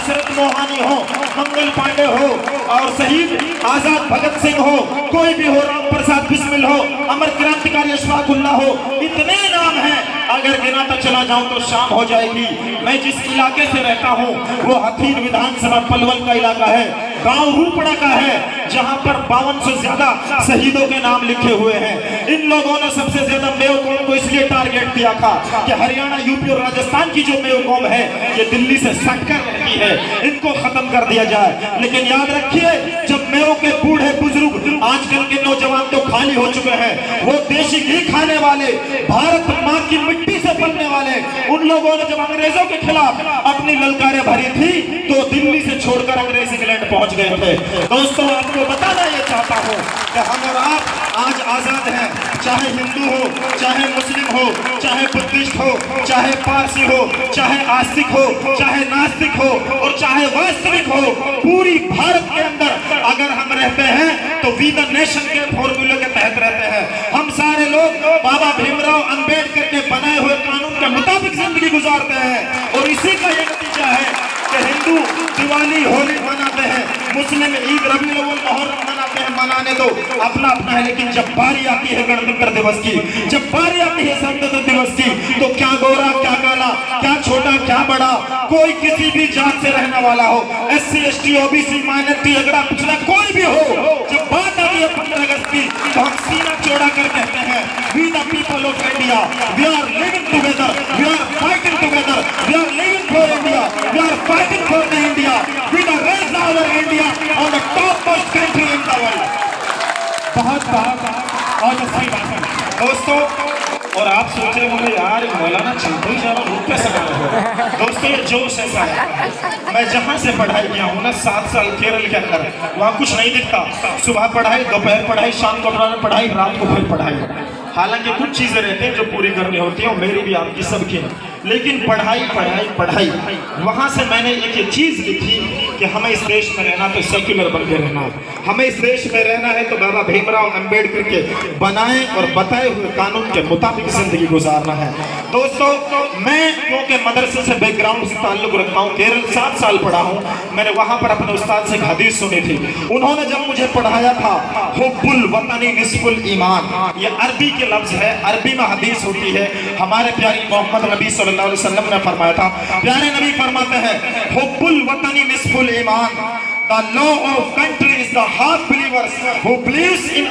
हसरत मोहानी हो, मंगल पांडे हो और शहीद आजाद भगत सिंह हो, कोई भी हो, राम प्रसाद बिस्मिल हो, अमर क्रांतिकारी अशफाकुल्ला हो, इतने नाम हैं, अगर गिनाता चला जाऊं तो शाम हो जाएगी। मैं जिस इलाके से रहता हूं वो हथीन विधानसभा पलवल का इलाका है, गांव रूपड़ा का है, जहां पर 52 से ज्यादा शहीदों के नाम लिखे हुए हैं। इन लोगों ने सबसे ज्यादा मेयो कौम को इसलिए टारगेट किया था कि हरियाणा, यूपी और राजस्थान की जो मेयो कौम है ये दिल्ली से सटकर रहती है, इनको खत्म कर दिया जाए। लेकिन याद रखिए, जब मेयो के बूढ़े बुजुर्ग, आजकल के नौजवान तो खाली हो चुके हैं, वो देशी घी खाने वाले, भारत माँ की मिट्टी से पलने वाले, उन लोगों ने जब अंग्रेजों के खिलाफ अपनी ललकारें भरी थी तो दिल्ली से छोड़कर अंग्रेज इंग्लैंड पहुंच गए थे। दोस्तों, आपको बताना ये चाहता हूं कि हम और आप आज आजाद हैं, चाहे हिंदू हो, चाहे मुस्लिम हो, चाहे बुद्धिस्ट हो, चाहे पारसी हो, चाहे आस्तिक हो, चाहे नास्तिक हो और चाहे वास्तविक हो, पूरी भारत के अंदर अगर हम रहते हैं तो वी द नेशन के फॉर्मूले के तहत रहते हैं। हम सारे लोग बाबा भीमराव अंबेडकर के बनाए हुए कानून के मुताबिक जिंदगी गुजारते हैं और इसी का ये नतीजा है कि हिंदू दिवाली होली मनाते हैं, मुस्लिम ईद रबीउल अव्वल मुहर्रम मनाते हैं, मनाने दो, अपना अपना है। लेकिन जब बारी आती है गणतंत्र दिवस की, जब बारी आती है स्वतंत्रता दिवस की, तो क्या गोरा क्या काला, क्या छोटा क्या बड़ा, कोई किसी भी जात से रहने वाला हो, SC ST OBC माइनॉरिटी अगड़ा पिछड़ा कोई भी हो, जब बात आती है 15 अगस्त की तो हम सीना चौड़ा कर कहते हैं, we the people of India, we are living together, we are fighting together, we are living for India, we are fighting for the India, we the raise our India on the topmost country in the world। बहुत अच्छी बात है दोस्तों, और आप सोच रहे होंगे यार मौलाना चलते ही जा रहा हूँ कैसे है। दोस्तों, ये जोश ऐसा है, मैं जहाँ से पढ़ाई किया हूँ ना 7 साल केरल के अंदर, वहाँ कुछ नहीं दिखता, सुबह पढ़ाई, दोपहर पढ़ाई, शाम को पढ़ाई, रात को फिर पढ़ाई। हालांकि कुछ चीजें रहती हैं जो पूरी करनी होती है, मेरी भी आपकी सबकी, लेकिन पढ़ाई पढ़ाई पढ़ाई। वहां से मैंने एक चीज लिखी कि हमें इस देश में रहना तो सेक्युलर बन के रहना, हमें इस देश में रहना है तो बाबा भीमराव अंबेडकर के बनाए और बताए हुए कानून के मुताबिक जिंदगी गुजारना है। दोस्तों, मैं क्योंकि मदरसे से बैकग्राउंड से ताल्लुक रखता हूँ, केरल 7 साल पढ़ा हूँ, मैंने वहां पर अपने उस्ताद से एक हदीस सुनी थी। उन्होंने जब मुझे पढ़ाया था, हुब्बुल वतनी निस्फुल ईमान, ये अरबी के लफ्ज है, अरबी में हदीस होती है। हमारे प्यारे मोहम्मद नबी सल्लल्लाहु अलैहि वसल्लम ने फरमाया था, प्यारे नबी फरमाते हैं, हुब्बुल वतनी निस्फुल ईमान, the law of country is the half believers who believes in